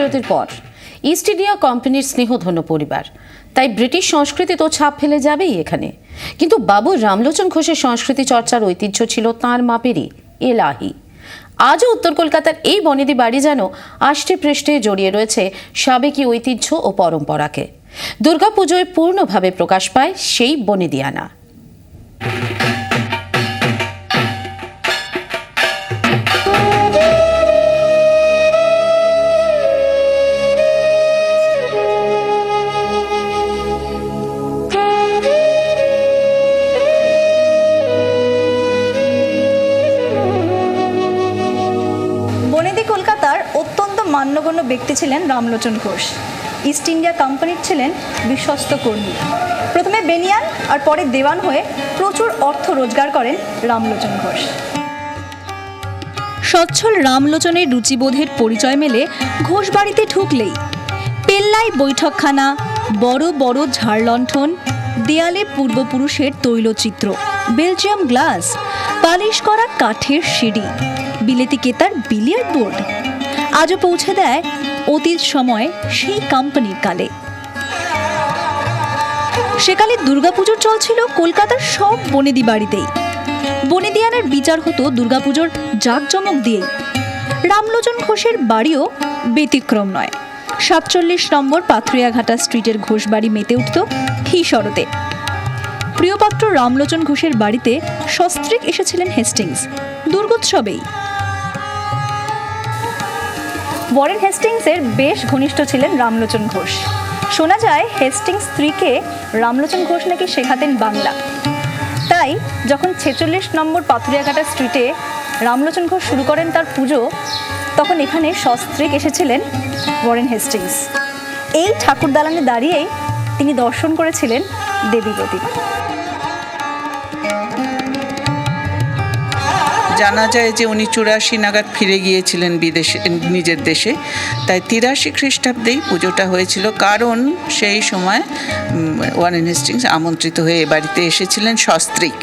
বিরতির পর east India কোম্পানির স্নেহধন্য পরিবার, তাই ব্রিটিশ সংস্কৃতি তো ছাপ ফেলে যাবেই এখানে। কিন্তু বাবু রামলোচন ঘোষের সংস্কৃতি চর্চার ঐতিহ্য ছিল তাঁর মাপেরই এলাহি। আজও উত্তর কলকাতার এই বনেদি বাড়ি যেন আষ্টে পৃষ্ঠে জড়িয়ে রয়েছে সাবেকি ঐতিহ্য ও পরম্পরাকে। দুর্গাপুজোয় পূর্ণভাবে প্রকাশ পায় সেই বনেদিয়ানা। বনেদি কলকাতার অত্যন্ত মান্যগণ্য ব্যক্তি ছিলেন রামলোচন ঘোষ। ইস্ট ইন্ডিয়া কোম্পানির ছিলেন বিশ্বস্ত কর্মী। প্রথমে বেনিয়ান আর পরে দেওয়ান হয়ে প্রচুর অর্থ রোজগার করেন রামলোচন ঘোষ। সচ্ছল রামলোচনের রুচিবোধের পরিচয় মেলে ঘোষ বাড়িতে ঢুকলেই পেল্লাই বৈঠকখানা, বড় বড় ঝাড়লণ্ঠন, দেয়ালে পূর্বপুরুষের তৈলচিত্র, বেলজিয়াম গ্লাস, পালিশ করা কাঠের সিঁড়ি, বিলেতি কেতার বিলিয়ার্ড বোর্ড আজও পৌঁছে দেয় অতীত সময় সেই কোম্পানির কালে। সেকালে দুর্গাপুজোর চল ছিল কলকাতার সব বনেদি বাড়িতেই। বনেদিয়ানার বিচার হতো দুর্গাপুজোর জাঁকজমক দিয়েই। রামলোচন ঘোষের বাড়িও ব্যতিক্রম নয়। ৪৭ নম্বর পাথরিয়াঘাটা স্ট্রিটের ঘোষ বাড়ি মেতে উঠত হি শরতে। প্রিয়পাত্র রামলোচন ঘোষের বাড়িতে সস্ত্রীক এসেছিলেন হেস্টিংস দুর্গোৎসবেই। ওয়ারেন হেস্টিংসের বেশ ঘনিষ্ঠ ছিলেন রামলোচন ঘোষ। শোনা যায় হেস্টিংস স্ত্রীকে রামলোচন ঘোষ নাকি শেখাতেন বাংলা। তাই যখন ৪৬ নম্বর পাথরিয়াঘাটা স্ট্রিটে রামলোচন ঘোষ শুরু করেন তার পুজো, তখন এখানে সস্ত্রীক এসেছিলেন ওয়ারেন হেস্টিংস। এই ঠাকুর দালানে দাঁড়িয়েই তিনি দর্শন করেছিলেন দেবী প্রতিমা। জানা যায় যে উনি ৮৪ নাগাদ ফিরে গিয়েছিলেন বিদেশে, নিজের দেশে। তাই ৮৩ খ্রিস্টাব্দেই পুজোটা হয়েছিল, কারণ সেই সময় ওয়ারেন হেস্টিংস আমন্ত্রিত হয়ে এ বাড়িতে এসেছিলেন সস্ত্রীক,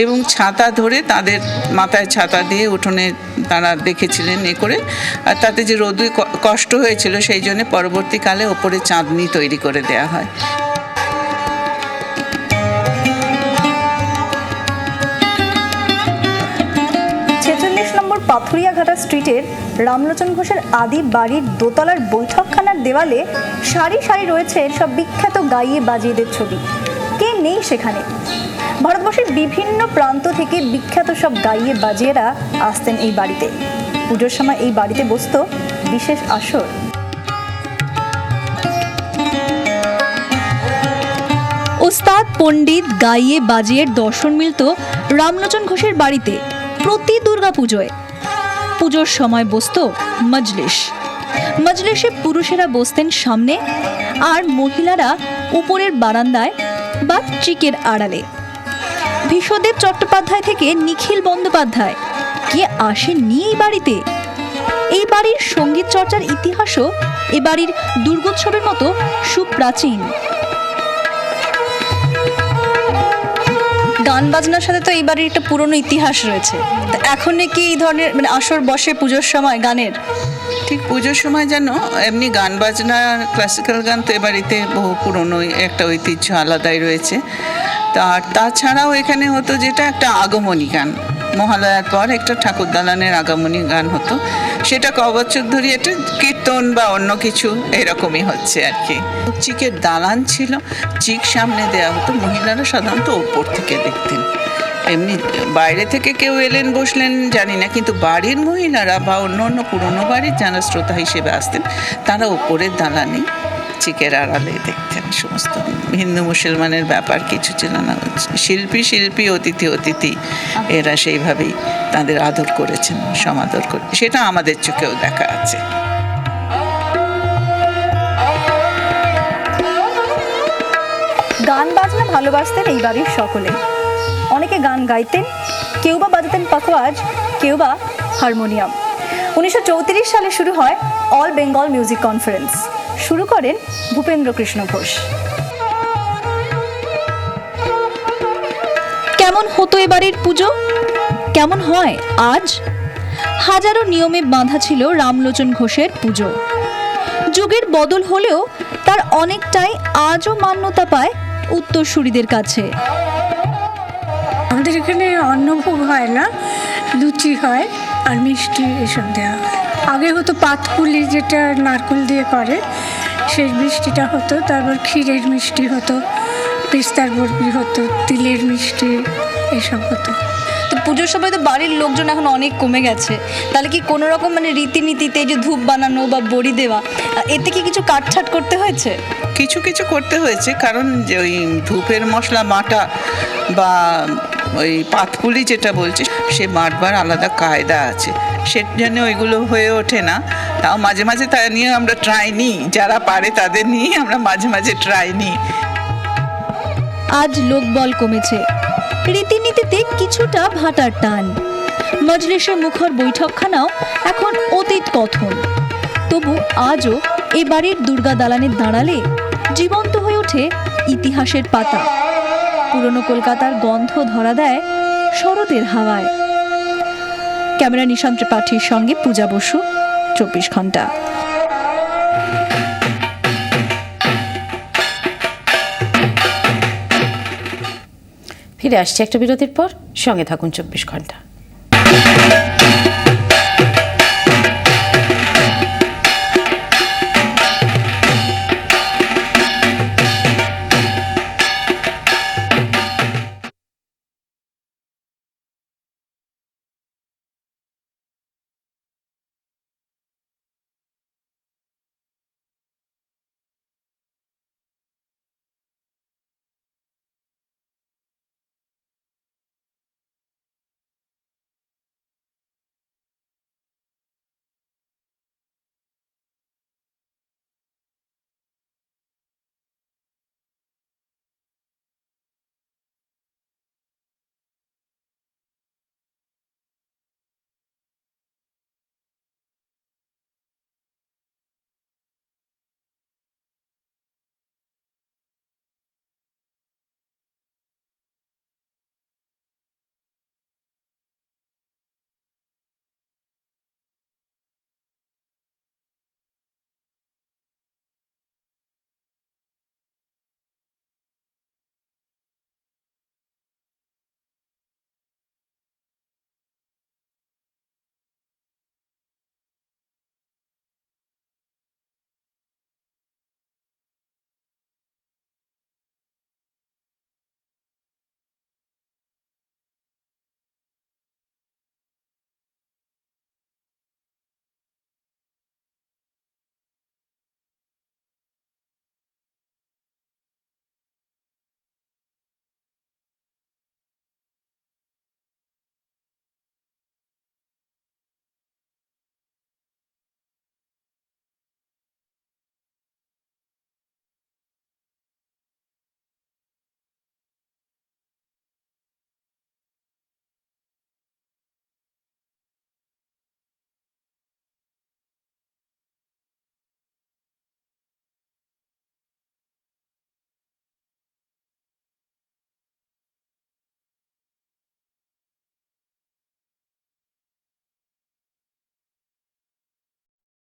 এবং ছাতা ধরে তাদের মাথায় ছাতা দিয়ে উঠোনে তারা দেখেছিলেন এ করে। আর তাতে যে রোদে কষ্ট হয়েছিল, সেই জন্য পরবর্তীকালে ওপরে চাঁদনি তৈরি করে দেয়া হয়। পাথরিয়াঘাটা স্ট্রিটের রামলোচন ঘোষের আদি বাড়ির দোতলার বৈঠকখানার দেওয়ালে সারি সারি রয়েছে সব বিখ্যাত গাইয়ে বাজিয়েদের ছবি। কে নেই সেখানে? ভারতবর্ষের বিভিন্ন প্রান্ত থেকে বিখ্যাত সব গাইয়ে বাজিয়েরা আসতেন এই বাড়িতে। পুজোর সময় এই বাড়িতে বসতো বিশেষ আসর। ওস্তাদ পণ্ডিত গাইয়ে বাজিয়ের দর্শন মিলত রামলোচন ঘোষের বাড়িতে প্রতি দুর্গাপুজোয়। পুজোর সময় বসতো মজলিস। মজলিসে পুরুষেরা বসতেন সামনে আর মহিলারা উপরের বারান্দায় বা চিকের আড়ালে। ভীষ্মদেব চট্টোপাধ্যায় থেকে নিখিল বন্দ্যোপাধ্যায় কে আসেননি এই বাড়িতে? এই বাড়ির সঙ্গীত চর্চার ইতিহাসও এ বাড়ির দুর্গোৎসবের মতো সুপ্রাচীন। গান বাজনার সাথে তো এই বাড়ির একটা পুরনো ইতিহাস রয়েছে। তো এখন কি এই ধরনের আসর বসে পুজোর সময় গানের? ঠিক পুজোর সময় যেন এমনি গান বাজনা, ক্লাসিক্যাল গান তো এ বাড়িতে বহু পুরনো একটা ঐতিহ্য আলাদাই রয়েছে। তাছাড়াও এখানে হতো যেটা একটা আগমনী গান, মহালয়ার পর একটা ঠাকুর দালানের আগমনী গান হতো। সেটা ক বছর ধরে এটা কীর্তন বা অন্য কিছু এরকমই হচ্ছে আর কি। চিকের দালান ছিল, চিক সামনে দেওয়া হতো, মহিলারা সাধারণত ওপর থেকে দেখতেন। এমনি বাইরে থেকে কেউ এলেন বসলেন জানি না, কিন্তু বাড়ির মহিলারা বা অন্য অন্য পুরনো বাড়ির যারা শ্রোতা হিসেবে আসতেন, তারা ওপরের দালানে চিকের আড়ালে দেখতেন সমস্ত। হিন্দু মুসলমানের ব্যাপার কিছু ছিল না। শিল্পী অতিথি এরা সেইভাবেই তাদের আদর করেছেন, সমাদর করে, সেটা আমাদের চোখেও দেখা আছে। গান বাজনা ভালোবাসতেন এই বাড়ির সকলে। অনেকে গান গাইতেন, কেউ বা বাজাতেন পাকওয়াজ, কেউ বা হারমোনিয়াম। 1934 সালে শুরু হয় অল বেঙ্গল মিউজিক কনফারেন্স। শুরু করেন ভূপেন্দ্র কৃষ্ণ ঘোষ। কেমন হতো এবারের পুজো, কেমন হয় আজ? হাজারো নিয়মে বাঁধা ছিল রামলোচন ঘোষের পুজো। যুগের বদল হলেও তার অনেকটাই আজও মান্যতা পায় উত্তরসূরিদের কাছে। আমাদের এখানে অন্নভোগ হয় না, লুচি হয় আর মিষ্টি এসব দেওয়া হয়। আগে হতো পাতপুলি, যেটা নারকেল দিয়ে করে, সেই মিষ্টিটা হতো। তারপর ক্ষীরের মিষ্টি হতো, পেস্তার বরফি হতো, তিলের মিষ্টি এসব হতো। তো পুজোর সময় তো বাড়ির লোকজন এখন অনেক কমে গেছে, তাহলে কি কোনো রকম মানে রীতিনীতিতে যে ধূপ বানানো বা বড়ি দেওয়া, এতে কি কিছু কাটছাট করতে হয়েছে? কিছু কিছু করতে হয়েছে, কারণ যে ওই ধূপের মশলা বাটা বা ওই পাতপুলি যেটা বলছে, সে বাটবার আলাদা কায়দা আছে, সেজন্য ওইগুলো হয়ে ওঠে না। তাও মাঝে মাঝে তা নিয়ে আমরা ট্রাই নিই, যারা পারে তাদের নিয়ে আমরা মাঝে মাঝে ট্রাই নিই। আজ লোকবল কমেছে, রীতিনীতিতে কিছুটা ভাটার টান। মজলিসের মুখর বৈঠকখানাও এখন অতীত কথন। তবু আজও এ বাড়ির দুর্গা দালানে দাঁড়ালে জীবন্ত হয়ে ওঠে ইতিহাসের পাতা। পুরনো কলকাতার গন্ধ ধরা দেয় শরতের হাওয়ায়। ক্যামেরা নিশান্ত ত্রিপাঠীর সঙ্গে পূজা বসু, 24 ঘন্টা। ফিরে আসছে একটা বিরতির পর, সঙ্গে থাকুন 24 ঘন্টা।